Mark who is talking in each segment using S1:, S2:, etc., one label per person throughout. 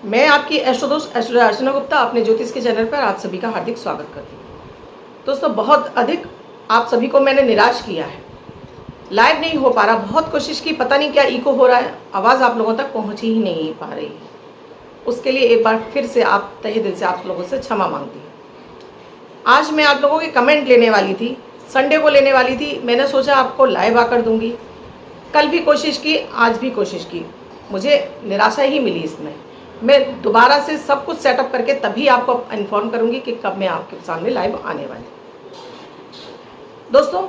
S1: मैं आपकी एस्ट्रो दोस्त एस्ट्रो अर्चना गुप्ता अपने ज्योतिष के चैनल पर आप सभी का हार्दिक स्वागत करती हूँ। दोस्तों, बहुत अधिक आप सभी को मैंने निराश किया है। लाइव नहीं हो पा रहा, बहुत कोशिश की, पता नहीं क्या इको हो रहा है, आवाज़ आप लोगों तक पहुँच ही नहीं पा रही है। उसके लिए एक बार फिर से आप तहे दिल से आप लोगों से क्षमा मांगती हूँ। आज मैं आप लोगों के कमेंट लेने वाली थी, संडे को लेने वाली थी। मैंने सोचा आपको लाइव आकर दूंगी। कल भी कोशिश की, आज भी कोशिश की, मुझे निराशा ही मिली इसमें। मैं दोबारा से सब कुछ सेटअप करके तभी आपको इन्फॉर्म करूंगी कि कब मैं आपके सामने लाइव आने वाली। दोस्तों,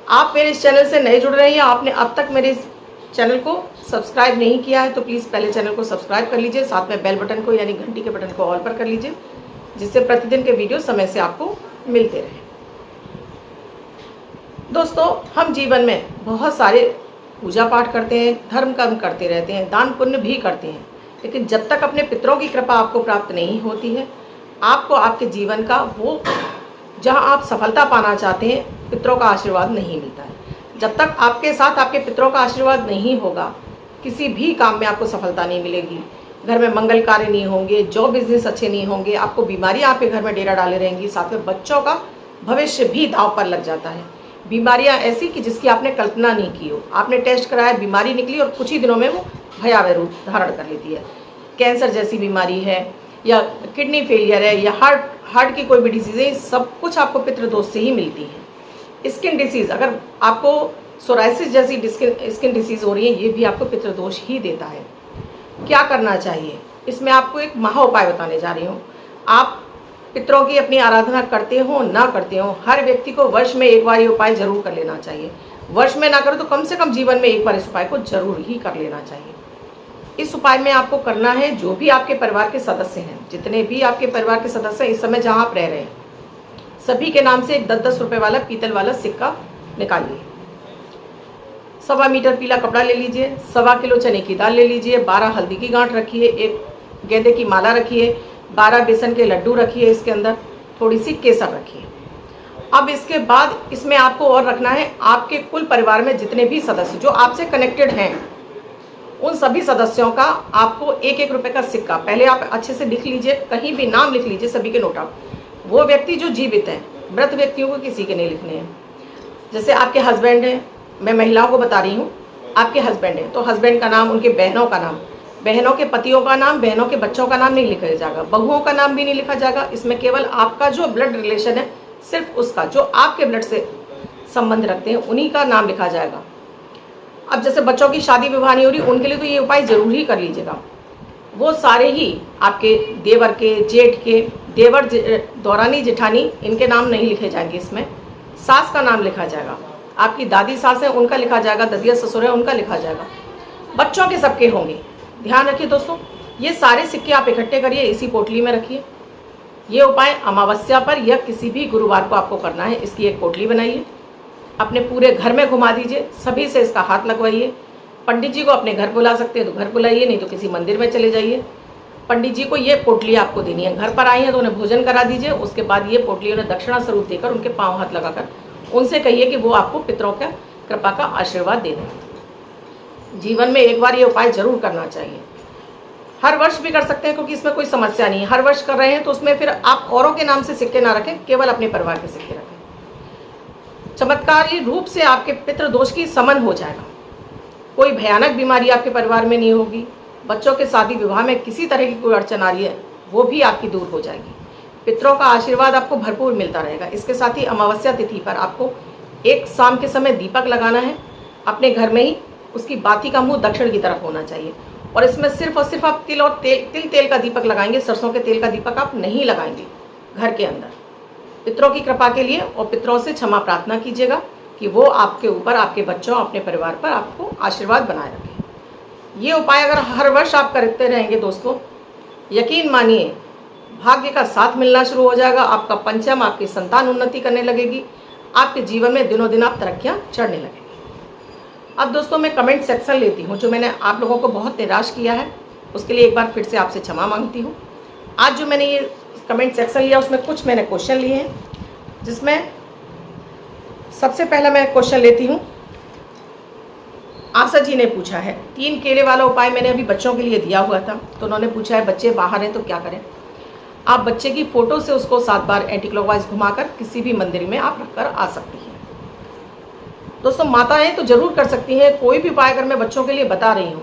S1: आप मेरे इस चैनल से नए जुड़ रहे हैं, आपने अब तक मेरे इस चैनल को सब्सक्राइब नहीं किया है तो प्लीज़ पहले चैनल को सब्सक्राइब कर लीजिए, साथ में बेल बटन को यानी घंटी के बटन को ऑल पर कर लीजिए, जिससे प्रतिदिन के वीडियो समय से आपको मिलते रहे। दोस्तों, हम जीवन में बहुत सारे पूजा पाठ करते हैं, धर्म कर्म करते रहते हैं, दान पुण्य भी करते हैं, लेकिन जब तक अपने पितरों की कृपा आपको प्राप्त नहीं होती है, आपको आपके जीवन का वो जहां आप सफलता पाना चाहते हैं, पितरों का आशीर्वाद नहीं मिलता है। जब तक आपके साथ आपके पितरों का आशीर्वाद नहीं होगा, किसी भी काम में आपको सफलता नहीं मिलेगी, घर में मंगल कार्य नहीं होंगे, जॉब बिजनेस अच्छे नहीं होंगे, आपको बीमारियां आपके घर में डेरा डाले रहेंगी, साथ में बच्चों का भविष्य भी दांव पर लग जाता है। बीमारियां ऐसी कि जिसकी आपने कल्पना नहीं की हो, आपने टेस्ट कराया, बीमारी निकली और कुछ ही दिनों में वो भयावह रूप धारण कर लेती है। कैंसर जैसी बीमारी है या किडनी फेलियर है या हार्ट की कोई भी डिसीज़ है, सब कुछ आपको पितृदोष से ही मिलती है। स्किन डिसीज़, अगर आपको सोराइसिस जैसी स्किन डिसीज़ हो रही है, ये भी आपको पितृदोष ही देता है। क्या करना चाहिए, इसमें आपको एक महा उपाय बताने जा रही हूँ। आप पितरों की अपनी आराधना करते हो ना करते हो, हर व्यक्ति को वर्ष में एक बार ये उपाय जरूर कर लेना चाहिए। वर्ष में ना करो तो कम से कम जीवन में एक बार इस उपाय को जरूर ही कर लेना चाहिए। इस उपाय में आपको करना है, जो भी आपके परिवार के सदस्य हैं, जितने भी आपके परिवार के सदस्य हैं इस समय जहां आप रह रहे हैं, सभी के नाम से एक 10-10 रुपए वाला पीतल वाला सिक्का निकालिए। 1.25 मीटर पीला कपड़ा ले लीजिए, 1.25 किलो चने की दाल ले लीजिए, 12 हल्दी की गांठ रखिए, एक गेंदे की माला रखिए, 12 बेसन के लड्डू रखिए, इसके अंदर थोड़ी सी केसर रखिए। अब इसके बाद इसमें आपको और रखना है, आपके कुल परिवार में जितने भी सदस्य जो आपसे कनेक्टेड हैं, उन सभी सदस्यों का आपको 1-1 रुपए का सिक्का, पहले आप अच्छे से लिख लीजिए, कहीं भी नाम लिख लीजिए सभी के नोट आउट। वो व्यक्ति जो जीवित हैं, मृत व्यक्तियों को किसी के नहीं लिखने हैं। जैसे आपके हस्बैंड हैं, मैं महिलाओं को बता रही हूँ, आपके हस्बैंड हैं तो हस्बैंड का नाम, उनके बहनों का नाम, बहनों के पतियों का नाम, बहनों के बच्चों का नाम नहीं लिखा जाएगा, बहुओं का नाम भी नहीं लिखा जाएगा। इसमें केवल आपका जो ब्लड रिलेशन है, सिर्फ उसका, जो आपके ब्लड से संबंध रखते हैं, उन्हीं का नाम लिखा जाएगा। अब जैसे बच्चों की शादी विवाह नहीं हो रही, उनके लिए तो ये उपाय जरूर ही कर लीजिएगा। वो सारे ही आपके देवर के, जेठ के, देवर, दौरानी, जेठानी, इनके नाम नहीं लिखे जाएंगे। इसमें सास का नाम लिखा जाएगा, आपकी दादी सास है उनका लिखा जाएगा, ददिया ससुर है उनका लिखा जाएगा, बच्चों के सबके होंगे। ध्यान रखिए दोस्तों, ये सारे सिक्के आप इकट्ठे करिए, इसी पोटली में रखिए। ये उपाय अमावस्या पर या किसी भी गुरुवार को आपको करना है। इसकी एक पोटली बनाइए, अपने पूरे घर में घुमा दीजिए, सभी से इसका हाथ लगवाइए। पंडित जी को अपने घर बुला सकते हैं तो घर बुलाइए, नहीं तो किसी मंदिर में चले जाइए। पंडित जी को ये पोटली आपको देनी है। घर पर आई हैं तो उन्हें भोजन करा दीजिए, उसके बाद ये पोटली उन्हें दक्षिणा स्वरूप देकर उनके पाँव हाथ लगाकर उनसे कहिए कि वो आपको पितरों का कृपा का आशीर्वाद दे दें। जीवन में एक बार ये उपाय जरूर करना चाहिए। हर वर्ष भी कर सकते हैं क्योंकि इसमें कोई समस्या नहीं है। हर वर्ष कर रहे हैं तो उसमें फिर आप औरों के नाम से सिक्के ना रखें, केवल अपने परिवार के सिक्के रखें। चमत्कारी रूप से आपके पितृदोष की समन हो जाएगा। कोई भयानक बीमारी आपके परिवार में नहीं होगी। बच्चों के शादी विवाह में किसी तरह की कोई अड़चन आ रही है, वो भी आपकी दूर हो जाएगी। पितरों का आशीर्वाद आपको भरपूर मिलता रहेगा। इसके साथ ही अमावस्या तिथि पर आपको एक शाम के समय दीपक लगाना है अपने घर में ही। उसकी बाती का मुंह दक्षिण की तरफ होना चाहिए और इसमें सिर्फ और सिर्फ आप तिल तेल का दीपक लगाएंगे, सरसों के तेल का दीपक आप नहीं लगाएंगे घर के अंदर। पितरों की कृपा के लिए और पितरों से क्षमा प्रार्थना कीजिएगा कि वो आपके ऊपर, आपके बच्चों, अपने परिवार पर आपको आशीर्वाद बनाए रखें। ये उपाय अगर हर वर्ष आप करते रहेंगे दोस्तों, यकीन मानिए भाग्य का साथ मिलना शुरू हो जाएगा। आपका पंचम, आपकी संतान उन्नति करने लगेगी, आपके जीवन में दिनों दिन आप तरक्कियां चढ़ने लगेंगी। अब दोस्तों, मैं कमेंट सेक्शन लेती हूँ, जो मैंने आप लोगों को बहुत निराश किया है उसके लिए एक बार फिर से आपसे क्षमा मांगती हूँ। आज जो मैंने ये कमेंट सेक्शन लिया उसमें कुछ मैंने क्वेश्चन लिए हैं, जिसमें सबसे पहला मैं क्वेश्चन लेती हूँ। आशा जी जी ने पूछा है 3 केले वाला उपाय मैंने अभी बच्चों के लिए दिया हुआ था, तो उन्होंने पूछा है बच्चे बाहर हैं तो क्या करें। आप बच्चे की फ़ोटो से उसको 7 बार एंटी क्लॉकवाइज घुमाकर किसी भी मंदिर में आप रखकर आ सकती हैं। दोस्तों, माताएं तो जरूर कर सकती हैं। कोई भी उपाय अगर मैं बच्चों के लिए बता रही हूँ,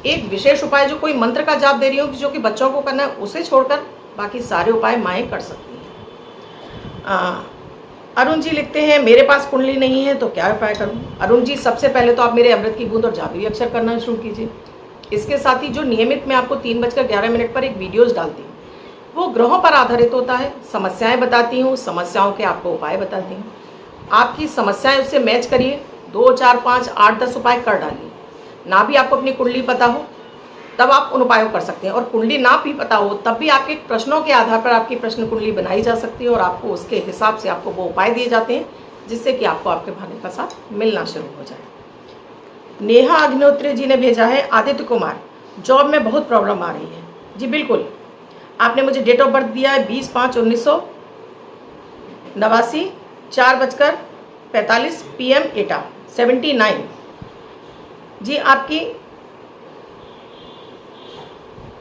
S1: एक विशेष उपाय जो कोई मंत्र का जाप दे रही हूँ जो कि बच्चों को करना है, उसे छोड़कर बाकी सारे उपाय माएँ कर सकती हैं। अरुण जी लिखते हैं मेरे पास कुंडली नहीं है तो क्या उपाय करूं। अरुण जी, सबसे पहले तो आप मेरे अमृत की बूंद और जादुई अक्षर करना शुरू कीजिए। इसके साथ ही जो नियमित मैं आपको 3:11 पर एक वीडियोस डालती हूँ, वो ग्रहों पर आधारित होता है। समस्याएं बताती हूँ, समस्याओं के आपको उपाय बताती हूँ। आपकी समस्याएं उससे मैच करिए, 2, 4, 5, 8, 10 उपाय कर डालिए। ना भी आपको अपनी कुंडली पता हो तब आप उन उपायों कर सकते हैं, और कुंडली ना भी पता हो तब भी आपके प्रश्नों के आधार पर आपकी प्रश्न कुंडली बनाई जा सकती है और आपको उसके हिसाब से आपको वो उपाय दिए जाते हैं जिससे कि आपको आपके भाग्य का साथ मिलना शुरू हो जाए। नेहा अग्निहोत्री जी ने भेजा है आदित्य कुमार, जॉब में बहुत प्रॉब्लम आ रही है। जी बिल्कुल, आपने मुझे डेट ऑफ बर्थ दिया है 20/5/1989, 4:45 PM एटा 79। जी, आपकी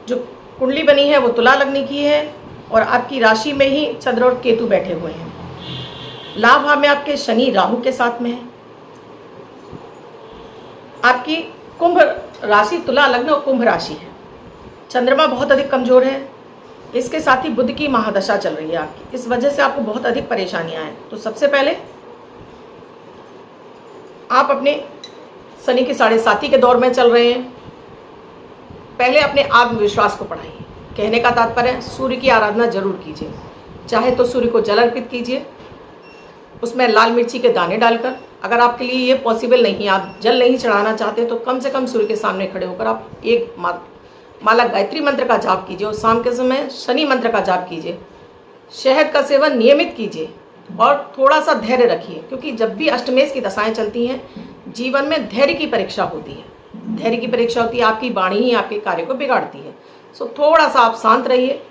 S1: जो कुंडली बनी है वो तुला लग्न की है और आपकी राशि में ही चंद्र और केतु बैठे हुए हैं। लाभ भाव में आपके शनि राहु के साथ में है। आपकी कुंभ राशि, तुला लग्न और कुंभ राशि है। चंद्रमा बहुत अधिक कमजोर है। इसके साथ ही बुध की महादशा चल रही है आपकी, इस वजह से आपको बहुत अधिक परेशानियां हैं। तो सबसे पहले आप अपने शनि के 7.5 के दौर में चल रहे हैं। पहले अपने आत्मविश्वास को बढ़ाइए। कहने का तात्पर्य है सूर्य की आराधना जरूर कीजिए। चाहे तो सूर्य को जल अर्पित कीजिए, उसमें लाल मिर्ची के दाने डालकर। अगर आपके लिए ये पॉसिबल नहीं है, आप जल नहीं चढ़ाना चाहते, तो कम से कम सूर्य के सामने खड़े होकर आप एक माला गायत्री मंत्र का जाप कीजिए और शाम के समय शनि मंत्र का जाप कीजिए। शहद का सेवन नियमित कीजिए और थोड़ा सा धैर्य रखिए, क्योंकि जब भी अष्टमेश की दशाएं चलती हैं जीवन में धैर्य की परीक्षा होती है। धैर्य की परीक्षा होती है, आपकी वाणी ही आपके कार्य को बिगाड़ती है। सो थोड़ा सा आप शांत रहिए।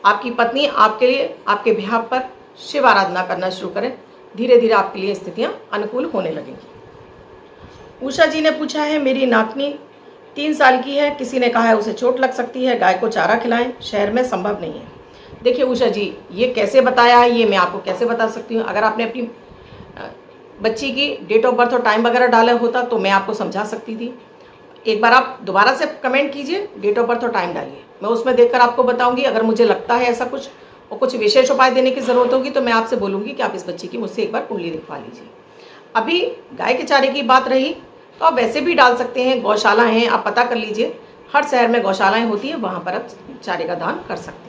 S1: आपकी पत्नी आपके लिए आपके ब्याह पर शिव आराधना करना शुरू करें। धीरे धीरे आपके लिए स्थितियां अनुकूल होने लगेंगी। उषा जी ने पूछा है मेरी नातनी 3 साल की है, किसी ने कहा है उसे चोट लग सकती है, गाय को चारा खिलाएं, शहर में संभव नहीं है। देखिए उषा जी, ये कैसे बताया है ये मैं आपको कैसे बता सकती हूँ। अगर आपने अपनी बच्ची की डेट ऑफ बर्थ और टाइम वगैरह डाला होता तो मैं आपको समझा सकती थी। एक बार आप दोबारा से कमेंट कीजिए, डेट ऑफ बर्थ और टाइम डालिए, मैं उसमें देखकर आपको बताऊंगी। अगर मुझे लगता है ऐसा कुछ और कुछ विशेष उपाय देने की ज़रूरत होगी तो मैं आपसे बोलूँगी कि आप इस बच्ची की मुझसे एक बार कुंडली दिखवा लीजिए। अभी गाय के चारे की बात रही तो आप वैसे भी डाल सकते हैं। गौशाला हैं, आप पता कर लीजिए, हर शहर में गौशालाएँ होती हैं, वहाँ पर आप चारे का दान कर सकते हैं।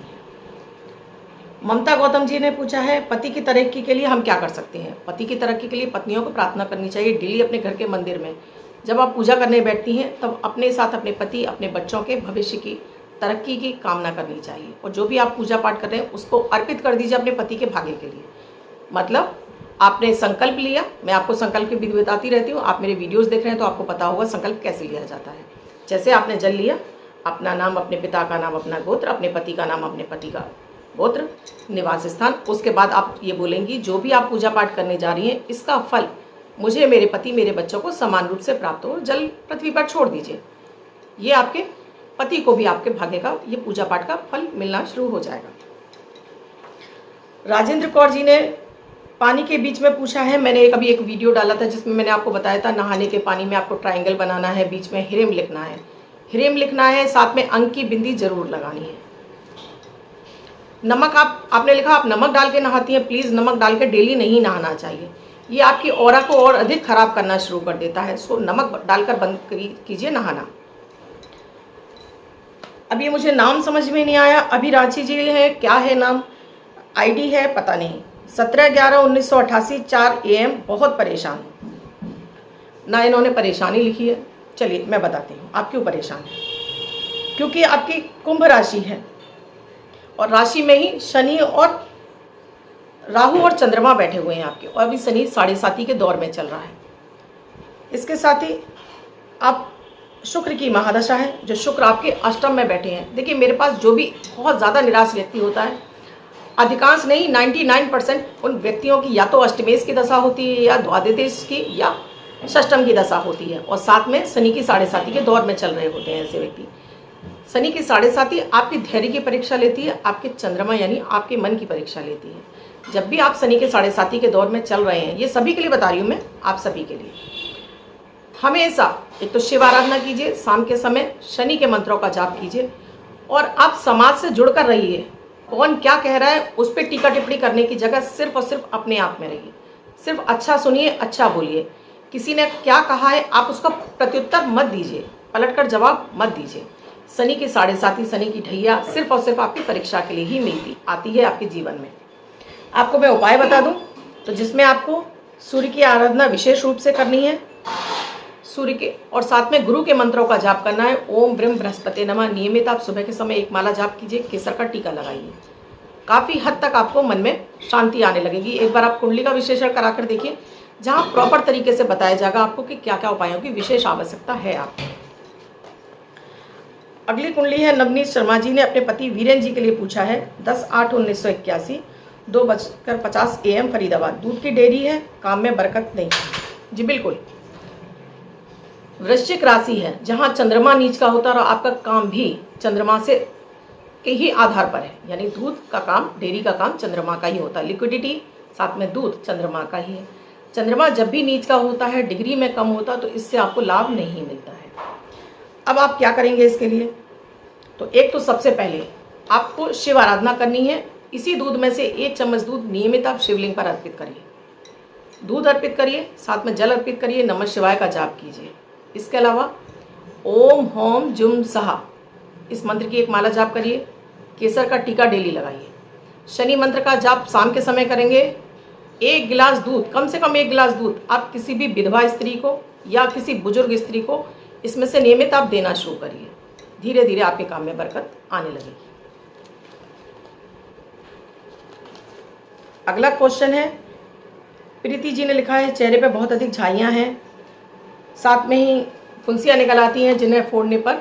S1: ममता गौतम जी ने पूछा है पति की तरक्की के लिए हम क्या कर सकते हैं। पति की तरक्की के लिए पत्नियों को प्रार्थना करनी चाहिए डेली अपने घर के मंदिर में। जब आप पूजा करने बैठती हैं तब अपने साथ अपने पति, अपने बच्चों के भविष्य की तरक्की की कामना करनी चाहिए, और जो भी आप पूजा पाठ कर रहे हैं उसको अर्पित कर दीजिए अपने पति के भाग्य के लिए। मतलब आपने संकल्प लिया, मैं आपको संकल्प की विधि बताती रहती हूँ, आप मेरे वीडियोस देख रहे हैं तो आपको पता होगा संकल्प कैसे लिया जाता है। जैसे आपने जल लिया, अपना नाम, अपने पिता का नाम, अपना गोत्र, अपने पति का नाम, अपने पति का गोत्र, निवास स्थान, उसके बाद आप ये बोलेंगी जो भी आप पूजा पाठ करने जा रही हैं इसका फल मुझे, मेरे पति, मेरे बच्चों को समान रूप से प्राप्त हो। जल पृथ्वी पर छोड़ दीजिए, ये आपके पति को भी आपके भाग्य का ये पूजा पाठ का फल मिलना शुरू हो जाएगा। राजेंद्र कौर जी ने पानी के बीच में पूछा है, मैंने अभी एक वीडियो डाला था जिसमें मैंने आपको बताया था नहाने के पानी में आपको ट्रायंगल बनाना है, बीच में हिरेम लिखना है, हिरेम लिखना है, साथ में अंक की बिंदी जरूर लगानी है। नमक आपने लिखा आप नमक डाल के नहाती हैं, प्लीज़ नमक डाल के डेली नहीं नहाना चाहिए, ये आपकी ऑरा को और अधिक खराब करना शुरू कर देता है। सो नमक डालकर बंद कीजिए नहाना। अब ये मुझे नाम समझ में नहीं आया, अभी रांची जी है, क्या है नाम, आईडी है पता नहीं, 17/11/1988 4 AM। बहुत परेशान ना, इन्होंने परेशानी लिखी है। चलिए मैं बताती हूँ आप क्यों परेशान हैं। क्योंकि आपकी कुंभ राशि है और राशि में ही शनि और राहु और चंद्रमा बैठे हुए हैं आपके, और अभी शनि 7.5 के दौर में चल रहा है। इसके साथ ही आप शुक्र की महादशा है, जो शुक्र आपके अष्टम में बैठे हैं। देखिए मेरे पास जो भी बहुत ज़्यादा निराश व्यक्ति होता है, अधिकांश नहीं 99% उन व्यक्तियों की या तो अष्टमेश की दशा होती है या द्वादश की या षष्टम की दशा होती है और साथ में शनि की 7.5 के दौर में चल रहे होते हैं ऐसे व्यक्ति। शनि की 7.5 आपकी धैर्य की परीक्षा लेती है, आपके चंद्रमा यानी आपके मन की परीक्षा लेती है। जब भी आप शनि के 7.5 के दौर में चल रहे हैं, ये सभी के लिए बता रही हूँ मैं, आप सभी के लिए हमेशा एक तो शिव आराधना कीजिए, शाम के समय शनि के मंत्रों का जाप कीजिए और आप समाज से जुड़कर रहिए। कौन क्या कह रहा है उस पर टीका टिप्पणी करने की जगह सिर्फ और सिर्फ अपने आप में रहिए। सिर्फ अच्छा सुनिए, अच्छा बोलिए। किसी ने क्या कहा है आप उसका प्रत्युत्तर मत दीजिए, पलटकर जवाब मत दीजिए। शनि की 7.5 शनि की ढैया सिर्फ और सिर्फ आपकी परीक्षा के लिए ही आती है आपके जीवन में। आपको मैं उपाय बता दूं तो जिसमें आपको सूर्य की आराधना विशेष रूप से करनी है, सूर्य के, और साथ में गुरु के मंत्रों का जाप करना है। ओम ब्रह्म बृहस्पति नमः नियमित आप सुबह के समय एक माला जाप कीजिए, केसर का टीका लगाइए। काफ़ी हद तक आपको मन में शांति आने लगेगी। एक बार आप कुंडली का विश्लेषण कराकर देखिए, जहाँ प्रॉपर तरीके से बताया जाएगा आपको कि क्या क्या उपायों की विशेष आवश्यकता है आपको। अगली कुंडली है, नवनीत शर्मा जी ने अपने पति वीरेन जी के लिए पूछा है। 10/8/1981 2:50 AM फरीदाबाद। दूध की डेयरी है, काम में बरकत नहीं। जी बिल्कुल, वृश्चिक राशि है जहाँ चंद्रमा नीच का होता है और आपका काम भी चंद्रमा से के ही आधार पर है, यानी दूध का काम, डेयरी का काम चंद्रमा का ही होता है। लिक्विडिटी साथ में दूध चंद्रमा का ही है। चंद्रमा जब भी नीच का होता है, डिग्री में कम होता है, तो इससे आपको लाभ नहीं मिलता है। अब आप क्या करेंगे इसके लिए? तो एक तो सबसे पहले आपको शिव आराधना करनी है। इसी दूध में से 1 चम्मच दूध नियमित आप शिवलिंग पर अर्पित करिए। दूध अर्पित करिए, साथ में जल अर्पित करिए, नमः शिवाय का जाप कीजिए। इसके अलावा ओम होम जुम सहा इस मंत्र की एक माला जाप करिए। केसर का टीका डेली लगाइए। शनि मंत्र का जाप शाम के समय करेंगे। 1 गिलास दूध, कम से कम 1 गिलास दूध आप किसी भी विधवा स्त्री को या किसी बुजुर्ग स्त्री को इसमें से नियमित आप देना शुरू करिए। धीरे धीरे आपके काम में बरकत आने लगेगी। अगला क्वेश्चन है, प्रीति जी ने लिखा है, चेहरे पे बहुत अधिक झाइयाँ हैं, साथ में ही फुंसियाँ निकल आती हैं जिन्हें फोड़ने पर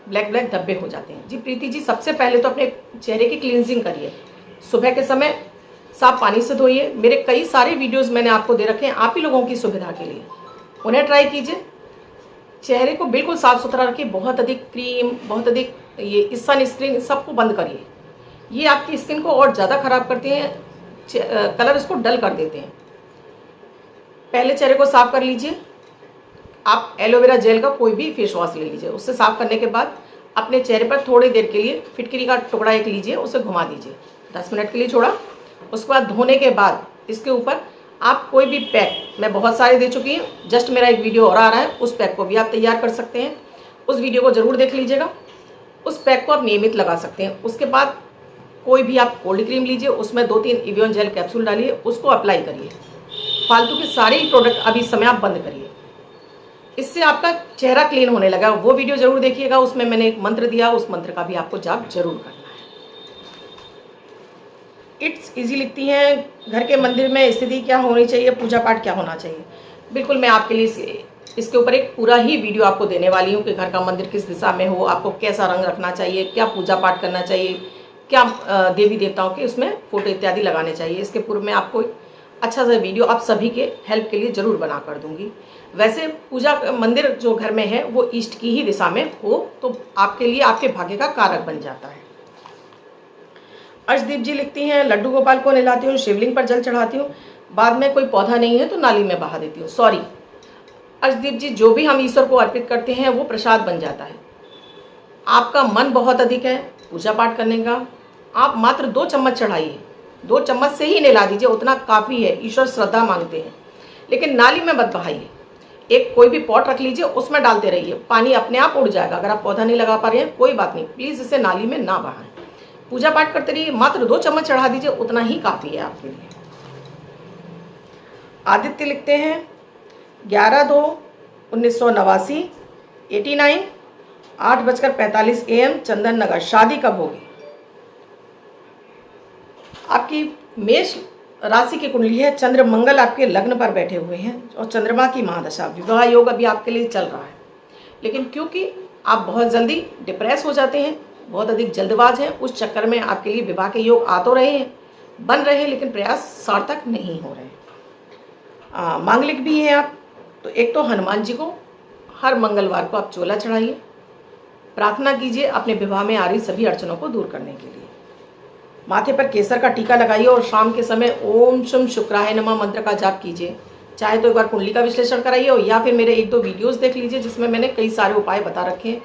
S1: ब्लैक ब्लैक धब्बे हो जाते हैं। जी प्रीति जी, सबसे पहले तो अपने चेहरे की क्लींजिंग करिए। सुबह के समय साफ पानी से धोइए। मेरे कई सारे वीडियोस मैंने आपको दे रखे हैं आप ही लोगों की सुविधा के लिए, उन्हें ट्राई कीजिए। चेहरे को बिल्कुल साफ़ सुथरा रखिए। बहुत अधिक क्रीम, बहुत अधिक ये सनस्क्रीन सबको बंद करिए। ये आपकी स्किन को और ज़्यादा ख़राब करते हैं, कलर इसको डल कर देते हैं। पहले चेहरे को साफ़ कर लीजिए। आप एलोवेरा जेल का कोई भी फेस वॉश ले लीजिए। उससे साफ़ करने के बाद अपने चेहरे पर थोड़ी देर के लिए फिटकरी का टुकड़ा एक लीजिए, उसे घुमा दीजिए 10 मिनट के लिए छोड़ा। उसके बाद धोने के बाद इसके ऊपर आप कोई भी पैक, मैं बहुत सारे दे चुकी हूँ, जस्ट मेरा एक वीडियो और आ रहा है, उस पैक को भी आप तैयार कर सकते हैं। उस वीडियो को ज़रूर देख लीजिएगा। उस पैक को आप नियमित लगा सकते हैं। उसके बाद कोई भी आप कोल्ड क्रीम लीजिए, उसमें 2-3 एवियन जेल कैप्सूल डालिए, उसको अप्लाई करिए। फालतू के सारे ही प्रोडक्ट अभी समय आप बंद करिए। इससे आपका चेहरा क्लीन होने लगा। वो वीडियो ज़रूर देखिएगा, उसमें मैंने एक मंत्र दिया, उस मंत्र का भी आपको जाप जरूर करना है। इट्स इजी लिखती हैं, घर के मंदिर में स्थिति क्या होनी चाहिए, पूजा पाठ क्या होना चाहिए। बिल्कुल, मैं आपके लिए इसके ऊपर एक पूरा ही वीडियो आपको देने वाली हूँ कि घर का मंदिर किस दिशा में हो, आपको कैसा रंग रखना चाहिए, क्या पूजा पाठ करना चाहिए, क्या देवी देवताओं के उसमें फोटो इत्यादि लगाने चाहिए। इसके पूर्व में आपको अच्छा सा वीडियो आप सभी के हेल्प के लिए ज़रूर बना कर दूंगी। वैसे पूजा मंदिर जो घर में है वो ईस्ट की ही दिशा में हो तो आपके लिए आपके भाग्य का कारक बन जाता है। अर्शदीप जी लिखती हैं, लड्डू गोपाल को नहलाती हूँ, शिवलिंग पर जल चढ़ाती हूँ, बाद में कोई पौधा नहीं है तो नाली में बहा देती हूँ। सॉरी अर्शदीप जी, जो भी हम ईश्वर को अर्पित करते हैं वो प्रसाद बन जाता है। आपका मन बहुत अधिक है पूजा पाठ करने का, आप मात्र 2 चम्मच चढ़ाइए, 2 चम्मच से ही नहला दीजिए, उतना काफ़ी है। ईश्वर श्रद्धा मांगते हैं, लेकिन नाली में मत बहाइए। एक कोई भी पॉट रख लीजिए, उसमें डालते रहिए, पानी अपने आप उड़ जाएगा। अगर आप पौधा नहीं लगा पा रहे हैं कोई बात नहीं, प्लीज़ इसे नाली में ना बहाएं। पूजा पाठ करते रहिए, मात्र 2 चम्मच चढ़ा दीजिए, उतना ही काफ़ी है आपके लिए। आदित्य लिखते हैं, 11/2/1989 89 8:45 AM चंदन नगर। शादी कब होगी? आपकी मेष राशि की कुंडली है। चंद्र मंगल आपके लग्न पर बैठे हुए हैं और चंद्रमा की महादशा, विवाह योग अभी आपके लिए चल रहा है। लेकिन क्योंकि आप बहुत जल्दी डिप्रेस हो जाते हैं, बहुत अधिक जल्दबाज हैं, उस चक्कर में आपके लिए विवाह के योग आ तो रहे हैं, बन रहे हैं, लेकिन प्रयास सार्थक नहीं हो रहे। मांगलिक भी हैं आप, तो एक तो हनुमान जी को हर मंगलवार को आप चोला चढ़ाइए, प्रार्थना कीजिए अपने विवाह में आ रही सभी अड़चनों को दूर करने के लिए। माथे पर केसर का टीका लगाइए और शाम के समय ओम शम शुक्राय नमः मंत्र का जाप कीजिए। चाहे तो एक बार कुंडली का विश्लेषण कराइए और या फिर मेरे 1-2 वीडियोस देख लीजिए जिसमें मैंने कई सारे उपाय बता रखे हैं।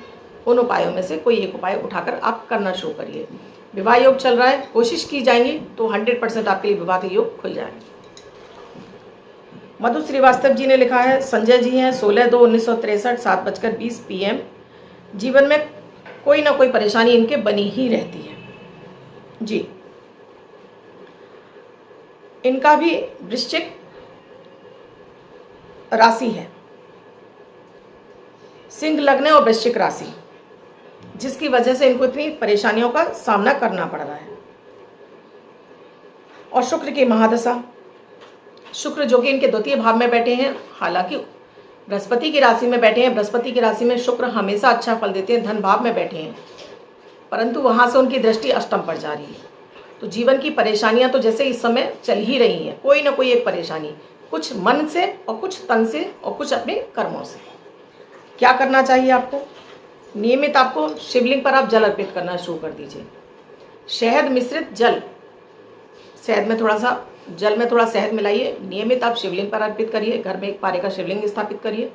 S1: उन उपायों में से कोई एक उपाय उठाकर आप करना शुरू करिए। विवाह योग चल रहा है, कोशिश की जाएंगी तो 100% आपके लिए विवाह के योग खुल जाएंगे। मधु श्रीवास्तव जी ने लिखा है, संजय जी हैं 16/2/1963 7:20 PM। जीवन में कोई ना कोई परेशानी इनके बनी ही रहती है जी। इनका भी वृश्चिक राशि है, सिंह लग्न और वृश्चिक राशि, जिसकी वजह से इनको इतनी परेशानियों का सामना करना पड़ रहा है। और शुक्र की महादशा, शुक्र जो कि इनके द्वितीय भाव में बैठे हैं, हालांकि बृहस्पति की राशि में बैठे हैं। बृहस्पति की राशि में शुक्र हमेशा अच्छा फल देते हैं, धन भाव में बैठे हैं, परंतु वहां से उनकी दृष्टि अष्टम पर जा रही है। तो जीवन की परेशानियां तो जैसे इस समय चल ही रही हैं, कोई ना कोई एक परेशानी, कुछ मन से और कुछ तन से और कुछ अपने कर्मों से। क्या करना चाहिए आपको? नियमित आपको शिवलिंग पर आप जल अर्पित करना शुरू कर दीजिए। शहद मिश्रित जल, शहद में थोड़ा सा जल में थोड़ा शहद मिलाइए, नियमित आप शिवलिंग पर अर्पित करिए। घर में एक पारे का शिवलिंग स्थापित करिए,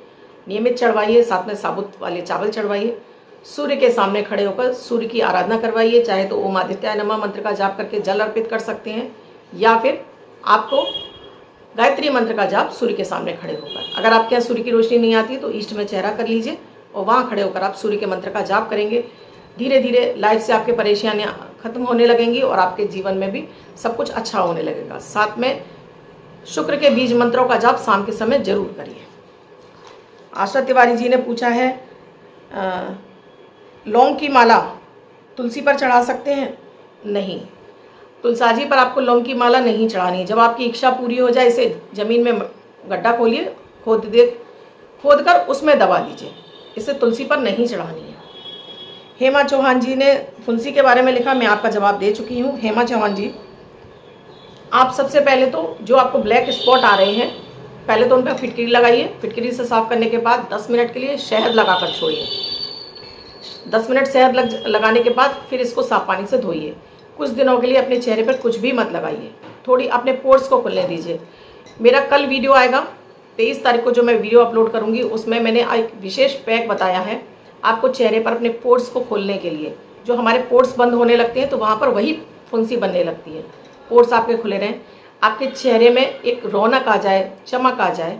S1: नियमित चढ़वाइए, साथ में साबुत वाले चावल चढ़वाइए। सूर्य के सामने खड़े होकर सूर्य की आराधना करवाइए। चाहे तो ओम आदित्याय नमः मंत्र का जाप करके जल अर्पित कर सकते हैं, या फिर आपको गायत्री मंत्र का जाप सूर्य के सामने खड़े होकर। अगर आपके यहाँ सूर्य की रोशनी नहीं आती तो ईस्ट में चेहरा कर लीजिए और वहाँ खड़े होकर आप सूर्य के मंत्र का जाप करेंगे। धीरे धीरे लाइफ से आपकी परेशानियाँ खत्म होने लगेंगी और आपके जीवन में भी सब कुछ अच्छा होने लगेगा। साथ में शुक्र के बीज मंत्रों का जाप शाम के समय जरूर करिए। आशा तिवारी जी ने पूछा है, लौंग की माला तुलसी पर चढ़ा सकते हैं? नहीं, तुलसाजी पर आपको लौंग की माला नहीं चढ़ानी। जब आपकी इच्छा पूरी हो जाए, इसे ज़मीन में गड्ढा खोलिए, खोद कर उसमें दबा दीजिए। इसे तुलसी पर नहीं चढ़ानी है। हेमा चौहान जी ने फुंसी के बारे में लिखा, मैं आपका जवाब दे चुकी हूँ। हेमा चौहान जी, आप सबसे पहले तो जो आपको ब्लैक स्पॉट आ रहे हैं, पहले तो उन पर फिटकरी लगाइए। फिटकरी से साफ करने के बाद 10 मिनट के लिए शहद लगाकर छोड़िए। 10 मिनट शहद लगाने के बाद फिर इसको साफ पानी से धोइए। कुछ दिनों के लिए अपने चेहरे पर कुछ भी मत लगाइए, थोड़ी अपने पोर्स को खुलने दीजिए। मेरा कल वीडियो आएगा 23 तारीख को, जो मैं वीडियो अपलोड करूंगी, उसमें मैंने एक विशेष पैक बताया है आपको चेहरे पर अपने पोर्स को खोलने के लिए। जो हमारे पोर्स बंद होने लगते हैं तो वहाँ पर वही फुंसी बनने लगती है। पोर्स आपके खुले रहें, आपके चेहरे में एक रौनक आ जाए, चमक आ जाए,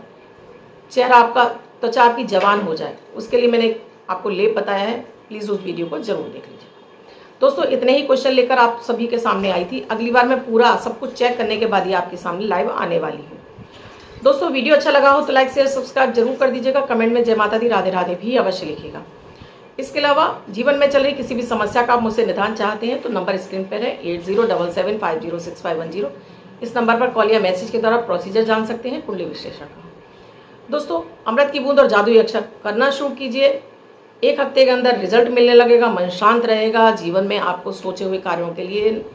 S1: चेहरा आपका, त्वचा आपकी जवान हो जाए, उसके लिए मैंने आपको लेप बताया है। प्लीज़ उस वीडियो को जरूर देख लीजिए। दोस्तों, इतने ही क्वेश्चन लेकर आप सभी के सामने आई थी। अगली बार मैं पूरा सब कुछ चेक करने के बाद ही आपके सामने लाइव आने वाली हूँ। दोस्तों, वीडियो अच्छा लगा हो तो लाइक शेयर सब्सक्राइब जरूर कर दीजिएगा। कमेंट में जय माता दी राधे राधे भी अवश्य लिखिएगा। इसके अलावा जीवन में चल रही किसी भी समस्या का आप मुझसे निदान चाहते हैं तो नंबर स्क्रीन पर है 8077506510। इस नंबर पर कॉल या मैसेज के द्वारा प्रोसीजर जान सकते हैं कुंडली विश्लेषण का। दोस्तों, अमृत की बूंद और जादुई अक्षर करना शुरू कीजिए। 1 हफ्ते के अंदर रिजल्ट मिलने लगेगा, मन शांत रहेगा, जीवन में आपको सोचे हुए कार्यों के लिए,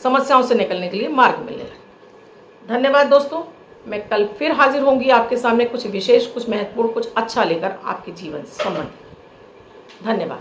S1: समस्याओं से निकलने के लिए मार्ग मिलने लगेगा। धन्यवाद दोस्तों, मैं कल फिर हाजिर होंगी आपके सामने कुछ विशेष, कुछ महत्वपूर्ण, कुछ अच्छा लेकर आपके जीवन से संबंधित। धन्यवाद।